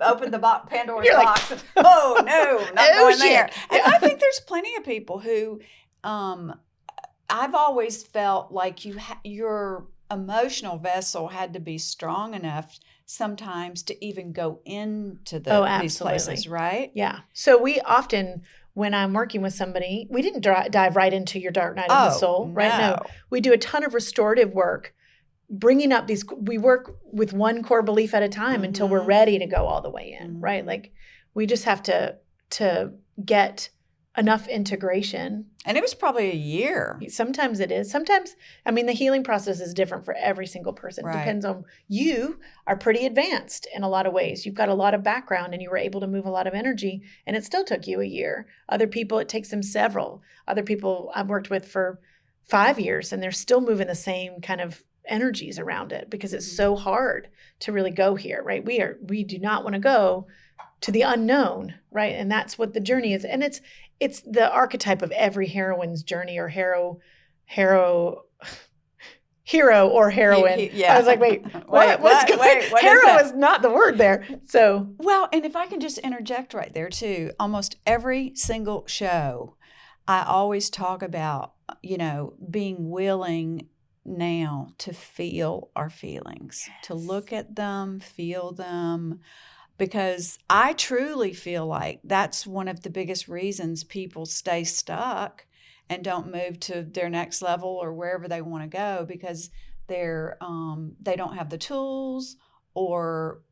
opened the Pandora's box. Like, oh no, not going there. And I think there's plenty of people who, I've always felt like your emotional vessel had to be strong enough sometimes to even go into these places, right? Yeah. So we often, when I'm working with somebody, we didn't dive right into your dark night of the soul, right? No. We do a ton of restorative work, bringing up we work with one core belief at a time until we're ready to go all the way in, right? Like we just have to get enough integration. And it was probably a year. Sometimes it is. Sometimes, the healing process is different for every single person. Right. It depends on, you are pretty advanced in a lot of ways. You've got a lot of background and you were able to move a lot of energy and it still took you a year. Other people, it takes them several. Other people I've worked with for 5 years and they're still moving the same kind of energies around it because it's so hard to really go here, right? We do not want to go to the unknown, right? And that's what the journey is. And it's the archetype of every heroine's journey or hero or heroine. Yeah. I was like, wait, what's going on? Hero is not the word there. So, well, and if I can just interject right there too, almost every single show, I always talk about, being willing now to feel our feelings, to look at them, feel them. Because I truly feel like that's one of the biggest reasons people stay stuck and don't move to their next level or wherever they want to go because they don't have the tools or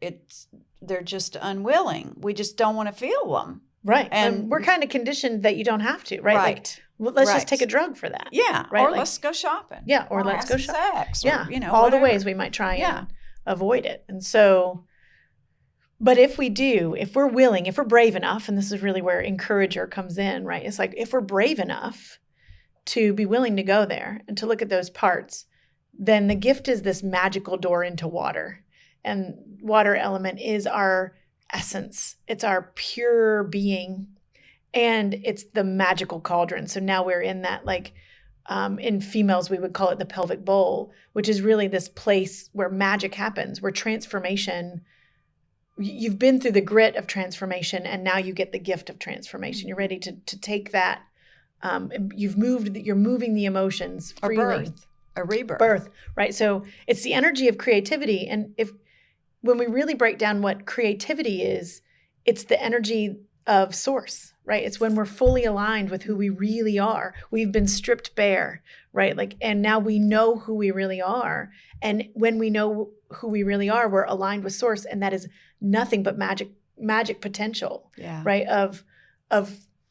they're just unwilling. We just don't want to feel them. Right. And we're kind of conditioned that you don't have to, right? Right. Like, let's just take a drug for that. Yeah. Right? Or let's go shopping. Yeah. Or let's go shopping. Sex. Yeah. Or, all whatever. the ways we might try and avoid it. And so But if we do, if we're willing, if we're brave enough, and this is really where encourager comes in, right? It's like if we're brave enough to be willing to go there and to look at those parts, then the gift is this magical door into water. And water element is our essence. It's our pure being. And it's the magical cauldron. So now we're in that, like, in females, we would call it the pelvic bowl, which is really this place where magic happens, where transformation, you've been through the grit of transformation, and now you get the gift of transformation. You're ready to take that. You're moving the emotions freely. A birth, a rebirth. Birth, right? So it's the energy of creativity. And when we really break down what creativity is, it's the energy of source, right? It's when we're fully aligned with who we really are. We've been stripped bare, right? Like, and now we know who we really are. And when we know who we really are, we're aligned with source. And that is nothing but magic potential, right? Of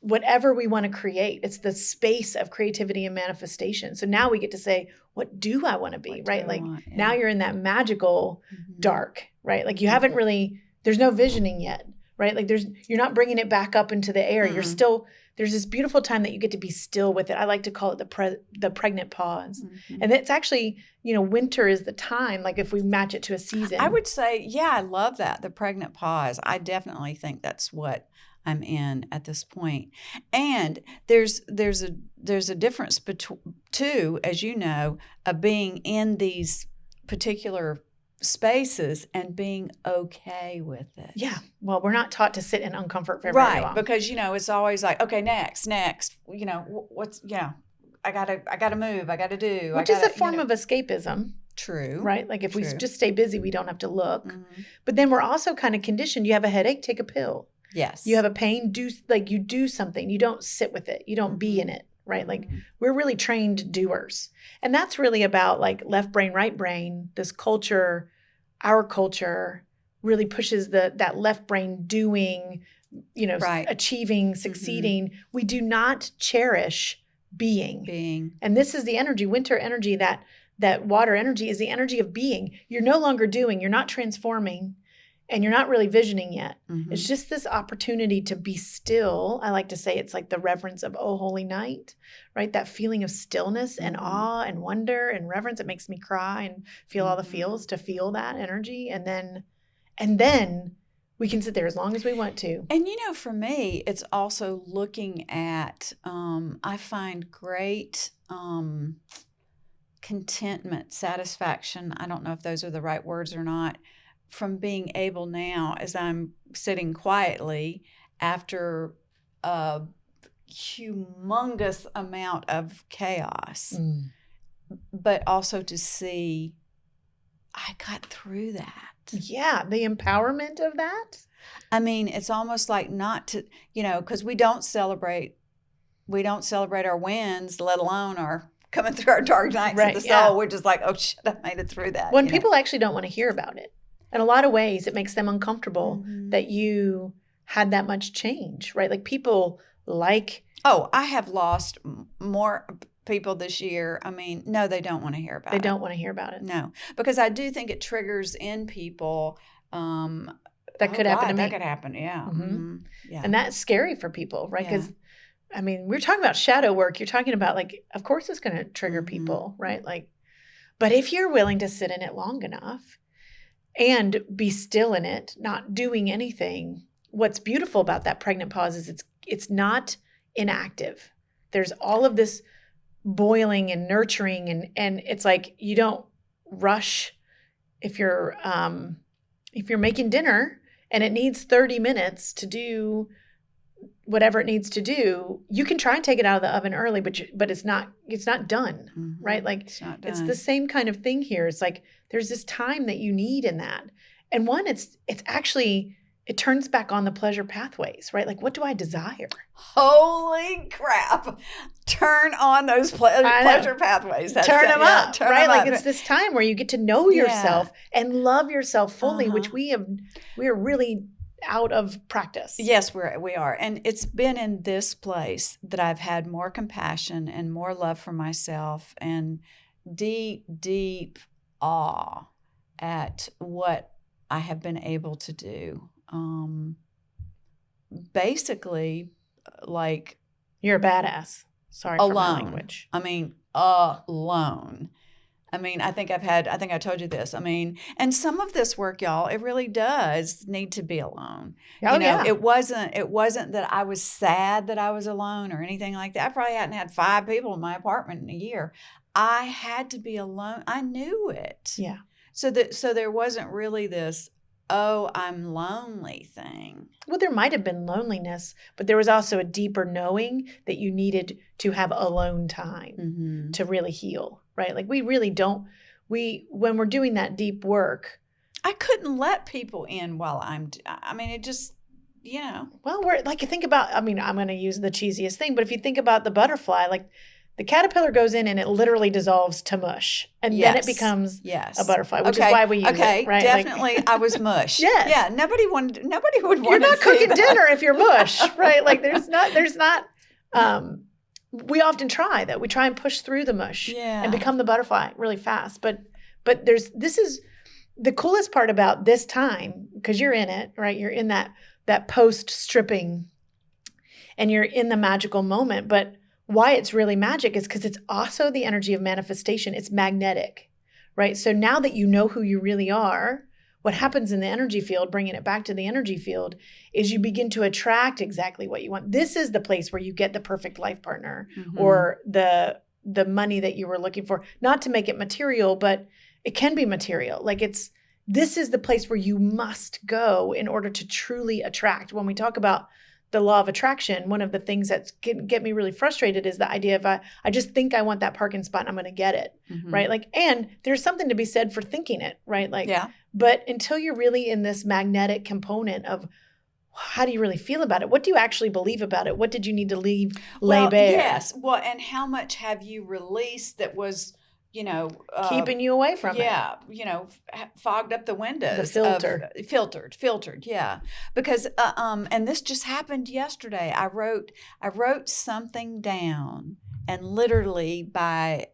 whatever we want to create. It's the space of creativity and manifestation. So now we get to say, what do I want to be, right? Like now you're in that magical dark, right? Like you haven't really, there's no visioning yet, right? Like you're not bringing it back up into the air. You're still, there's this beautiful time that you get to be still with it. I like to call it the pregnant pause. And it's actually, winter is the time, like if we match it to a season. I would say, I love that. The pregnant pause. I definitely think that's what I'm in at this point. And there's a difference too, as you know, of being in these particular spaces and being okay with it. Yeah. Well, we're not taught to sit in uncomfort for very long. Because it's always like, okay, next, what's I gotta move, I gotta do. Which is a form of escapism. True. Right? Like if we just stay busy, we don't have to look. But then we're also kind of conditioned. You have a headache, take a pill. Yes. You have a pain, you do something. You don't sit with it. You don't be in it, right? Like we're really trained doers. And that's really about like left brain, right brain. This culture, our culture really pushes that left brain doing, achieving, succeeding. We do not cherish being. And this is the energy, winter energy, that water energy is the energy of being. You're no longer doing, you're not transforming. And you're not really visioning yet. It's just this opportunity to be still. I like to say it's like the reverence of, oh, holy night, right? That feeling of stillness and awe and wonder and reverence. It makes me cry and feel all the feels, to feel that energy. And then we can sit there as long as we want to. And, for me, it's also looking at, I find great contentment, satisfaction. I don't know if those are the right words or not. From being able now, as I'm sitting quietly after a humongous amount of chaos, but also to see I got through that. Yeah, the empowerment of that. I mean, it's almost like not to, because we don't celebrate our wins, let alone our coming through our dark nights of the soul. We're just like, oh shit, I made it through that. When people actually don't want to hear about it. In a lot of ways, it makes them uncomfortable that you had that much change, right? Like people like... Oh, I have lost more people this year. I mean, no, they don't want to hear about it. They don't want to hear about it. No, because I do think it triggers in people... that could happen to me. That could happen, yeah. Yeah. And that's scary for people, right? Because, I mean, we're talking about shadow work. You're talking about, like, of course it's going to trigger people, right? Like, but if you're willing to sit in it long enough... and be still in it, not doing anything. What's beautiful about that pregnant pause is it's not inactive. There's all of this boiling and nurturing, and it's like you don't rush. If you're making dinner and it needs 30 minutes to do whatever it needs to do, you can try and take it out of the oven early, but it's not done, right? Like it's the same kind of thing here. It's like there's this time that you need in that. And one, it's actually, it turns back on the pleasure pathways, right? Like, what do I desire? Holy crap. Turn on those pleasure pathways. Turn them up, right? Like it's this time where you get to know yourself and love yourself fully, which we are really out of practice. Yes, we are. And it's been in this place that I've had more compassion and more love for myself and deep, deep awe at what I have been able to do basically like You're a badass. Sorry for my alone. language. I mean, alone. I mean, I think I told you this. I mean, and some of this work, y'all, it really does need to be alone. Oh, yeah. It wasn't that I was sad that I was alone or anything like that. I probably hadn't had 5 people in my apartment in a year. I had to be alone. I knew it. Yeah. So there wasn't really this, oh, I'm lonely thing. Well, there might have been loneliness, but there was also a deeper knowing that you needed to have alone time to really heal, right? Like we really don't, when we're doing that deep work. I couldn't let people in while it just, Well, we're like, you think about, I'm going to use the cheesiest thing, but if you think about the butterfly, like the caterpillar goes in and it literally dissolves to mush. And then it becomes a butterfly, which is why we use it, right? Definitely, I was mush. Yes. Yeah, nobody would want You're not to see cooking that. dinner if you're mush, right? Like there's not, we often try that. We try and push through the mush and become the butterfly really fast. But this is the coolest part about this time, because you're in it, right? You're in that post stripping and you're in the magical moment. But why it's really magic is because it's also the energy of manifestation. It's magnetic, right? So now that you know who you really are, what happens in the energy field, bringing it back to the energy field, is you begin to attract exactly what you want. This is the place where you get the perfect life partner or the money that you were looking for. Not to make it material, but it can be material. Like this is the place where you must go in order to truly attract. When we talk about the law of attraction, one of the things that get me really frustrated is the idea of I just think I want that parking spot and I'm going to get it, right? Like, and there's something to be said for thinking it, right? Like, but until you're really in this magnetic component of how do you really feel about it? What do you actually believe about it? What did you need to lay bare? Yes. Well, and how much have you released that was, keeping you away from it? Yeah, fogged up the windows. Filtered. Yeah, because and this just happened yesterday. I wrote something down, and literally by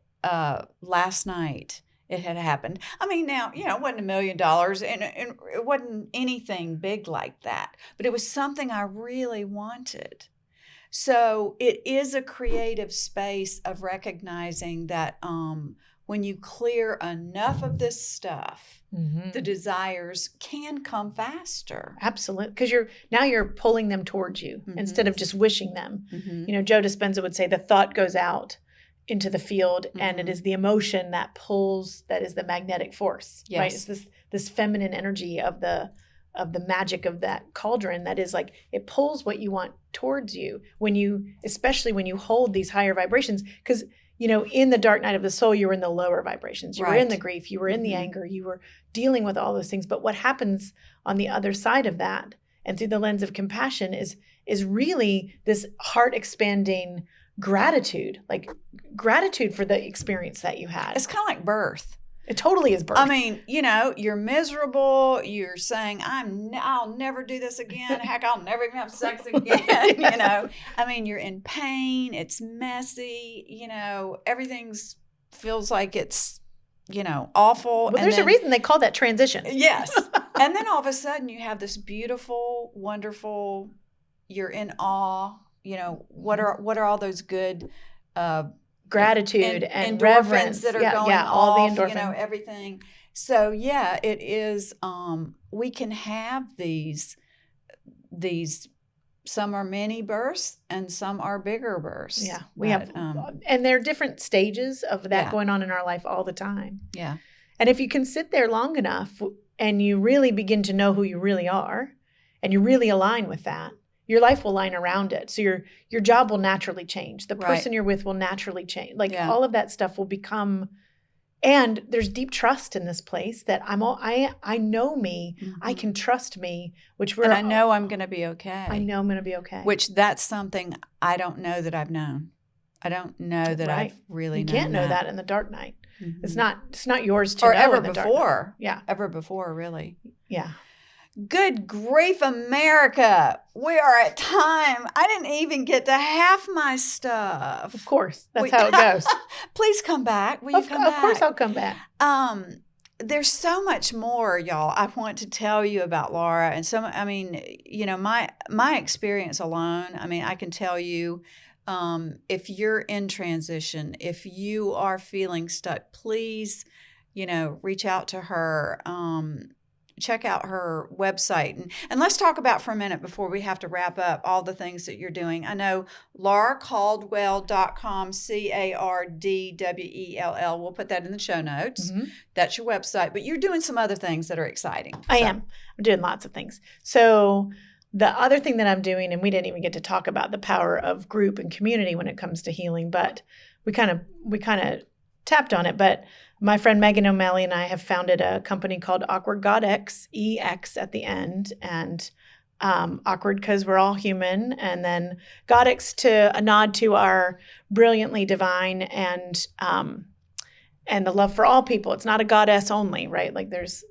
last night it had happened. I mean, now it wasn't $1 million, and it wasn't anything big like that, but it was something I really wanted. So it is a creative space of recognizing that when you clear enough of this stuff, the desires can come faster. Absolutely. Because you're pulling them towards you instead of just wishing them. Joe Dispenza would say the thought goes out into the field and it is the emotion that pulls, that is the magnetic force, right? It's this feminine energy of the magic of that cauldron that is like, it pulls what you want towards you especially when you hold these higher vibrations. Because, in the dark night of the soul, you were in the lower vibrations. You were in the grief, you were in the anger, you were dealing with all those things. But what happens on the other side of that and through the lens of compassion is really this heart expanding gratitude, like gratitude for the experience that you had. It's kind of like birth. It totally is birth. I mean, you're miserable. You're saying, I'll never do this again. Heck, I'll never even have sex again. I mean, you're in pain. It's messy. Everything feels like it's, awful. Well, there's a reason they call that transition. Yes. And then all of a sudden you have this beautiful, wonderful, you're in awe. What are all those good, gratitude and endorphins reverence that are going off, all the endorphins, everything. So it is. We can have these. Some are mini bursts and some are bigger bursts. Yeah, we have, and there are different stages of that going on in our life all the time. Yeah, and if you can sit there long enough and you really begin to know who you really are, and you really align with that, your life will line around it. So your job will naturally change. The person you're with will naturally change. Like all of that stuff will become, and there's deep trust in this place that I know me, I can trust me, and I know I'm going to be okay. I know I'm going to be okay. Which that's something I don't know that I've known. I don't know that I've really known. You can't know that in the dark night. It's not yours to know ever in the before. Dark night. Yeah. Ever before, really. Yeah. Good grief, America. We are at time. I didn't even get to half my stuff. Of course. That's how it goes. Please come back. Will you come back? Of course I'll come back. there's so much more, y'all, I want to tell you about Laura. And my experience alone, I can tell you, if you're in transition, if you are feeling stuck, please, reach out to her. Check out her website. And let's talk about for a minute before we have to wrap up all the things that you're doing. I know lauracaldwell.com, CARDWELL. We'll put that in the show notes. Mm-hmm. That's your website. But you're doing some other things that are exciting. I am. I'm doing lots of things. So the other thing that I'm doing, and we didn't even get to talk about the power of group and community when it comes to healing, but we kind of tapped on it. But my friend Megan O'Malley and I have founded a company called Awkward Godex, EX at the end, and awkward because we're all human, and then Godex to a nod to our brilliantly divine and the love for all people. It's not a goddess only, right? Like there's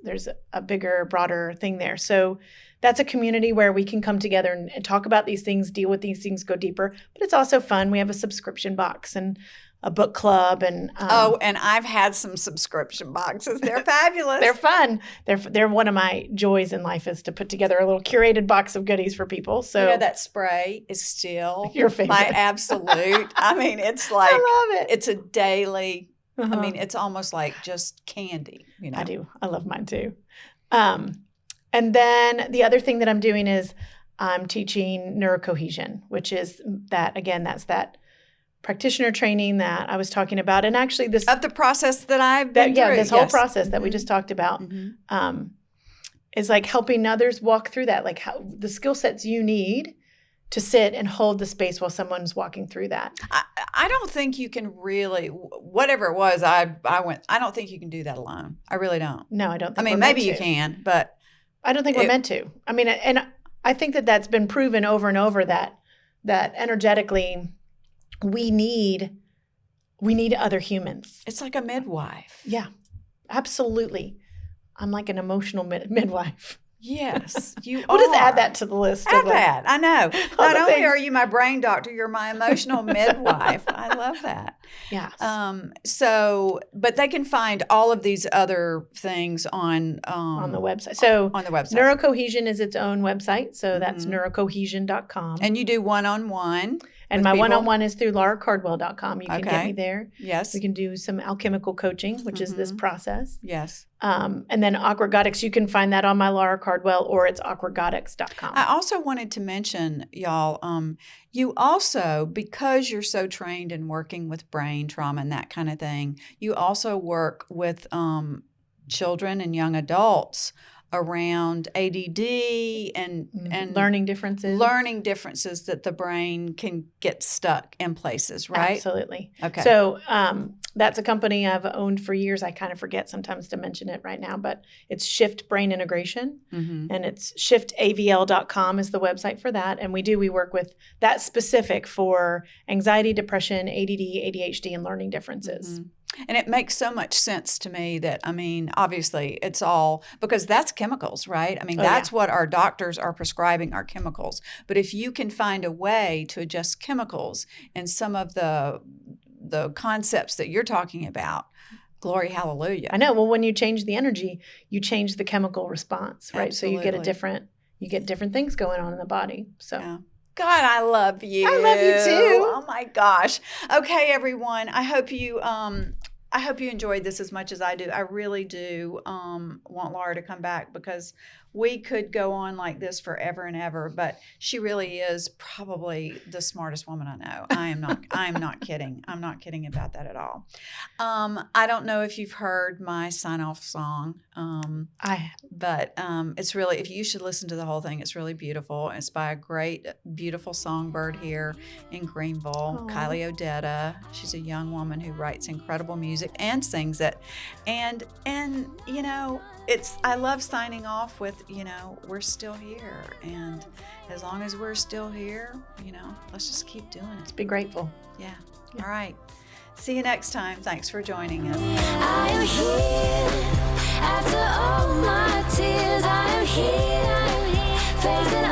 a bigger, broader thing there. So that's a community where we can come together and talk about these things, deal with these things, go deeper. But it's also fun. We have a subscription box and a book club, and and I've had some subscription boxes. They're fabulous. They're fun. They're one of my joys in life is to put together a little curated box of goodies for people. So that spray is still your favorite. My absolute. It's like I love it. It's a daily. Uh-huh. It's almost like just candy. I do. I love mine too. And then the other thing that I'm doing is I'm teaching neurocohesion, which is that's that practitioner training that I was talking about. And actually this of the process that I've been through. This whole process that we just talked about is like helping others walk through that, like how the skill sets you need to sit and hold the space while someone's walking through that. I don't think you can really, whatever it was, I don't think you can do that alone. I really don't. No, I don't think maybe you can, but I don't think we're meant to. And I think that that's been proven over and over that energetically we need other humans. It's like a midwife. Yeah, absolutely. I'm like an emotional midwife. Yes, you We'll just add that to the list. Add that. I know. Not only are you my brain doctor, you're my emotional midwife. I love that. Yes. But they can find all of these other things on the website. So on the website. Neurocohesion is its own website. So that's neurocohesion.com. And you do one-on-one. And my one-on-one is through lauracardwell.com. You can get me there. Yes. We can do some alchemical coaching, which is this process. Yes. And then Awkward Godex, you can find that on my Laura Cardwell or it's awkwardgodex.com. I also wanted to mention, y'all, you also, because you're so trained in working with brain trauma and that kind of thing, you also work with children and young adults around ADD and learning differences that the brain can get stuck in places, right? Absolutely. Okay. So that's a company I've owned for years. I kind of forget sometimes to mention it right now, but it's Shift Brain Integration, and it's shiftavl.com is the website for that. And we work with that specific for anxiety, depression, ADD, ADHD, and learning differences. And it makes so much sense to me that, obviously it's all, because that's chemicals, right? That's what our doctors are prescribing, are chemicals. But if you can find a way to adjust chemicals and some of the concepts that you're talking about, glory, hallelujah. I know. Well, when you change the energy, you change the chemical response, right? Absolutely. So you get different things going on in the body. So. Yeah. God, I love you. I love you too. Oh my gosh. Okay, everyone. I hope you enjoyed this as much as I do. I really do want Laura to come back because we could go on like this forever and ever, but she really is probably the smartest woman I know. I am not kidding. I'm not kidding about that at all. I don't know if you've heard my sign-off song. But it's really, you should listen to the whole thing. It's really beautiful. It's by a great, beautiful songbird here in Greenville, Kylie Odetta. She's a young woman who writes incredible music and sings it. And I love signing off with, we're still here. And as long as we're still here, let's just keep doing it. Let's be grateful. Yeah. All right. See you next time. Thanks for joining us. I am here after all my tears. I am here facing